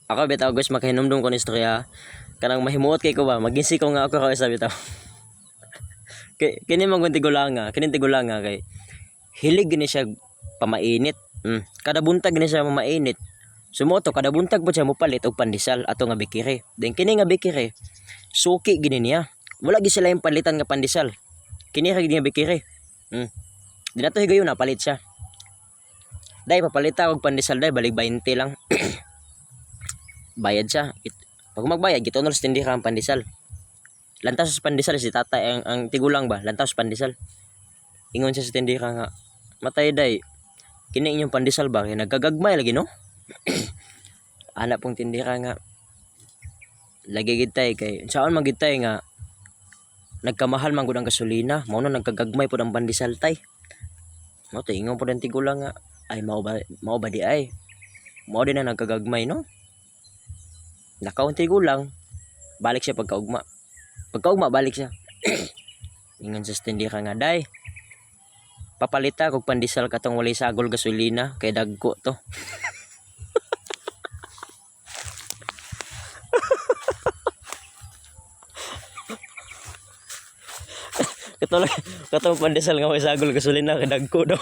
Ako bitaw guys makahinumdum ko ni istorya. Kanang mahimuot kay ko ba maginsi ko nga ako kay sabi bitaw. Kini man tigulanga, kini tigulanga kay hilig gini siya pamainit. Kada buntag gini siya mamainit. Sumoto kada buntag po siya mopalit og pandesal ato nga bikire. Then kini nga bikire suki gini niya. Wala gi sila yung palitan nga pandesal. Kini ra gid nga bikire. Di na to higayon na palit siya. Dai papalita og pandesal dai balik 20 lang. Bayad siya. Pag magbayad gitunol sa tindera ang pandesal. Lantaw sa pandesal si tata ang tigulang ba, lantaw sa pandesal. Ingon siya sa tindera nga, matay day. Kini inyong pandesal ba kay nagkagagmay lagi no? Ana pong tindera nga lagi gid tay kay saon man gid tay nga nagkamahal man gud ang gasolina, mao no nagkagagmay pud ang pandesal tay. Mo tay ingon pud ang tigulang nga ay mao ba di ay. Mao din na nagkagagmay no? Nakaunti gulang balik siya pagkaugma balik siya. Ingon sa tindera nga day papalita kog pandesal katong walay sagol gasolina kay dagko to. Katong pandesal nga walay sagol gasolina kay dagko daw.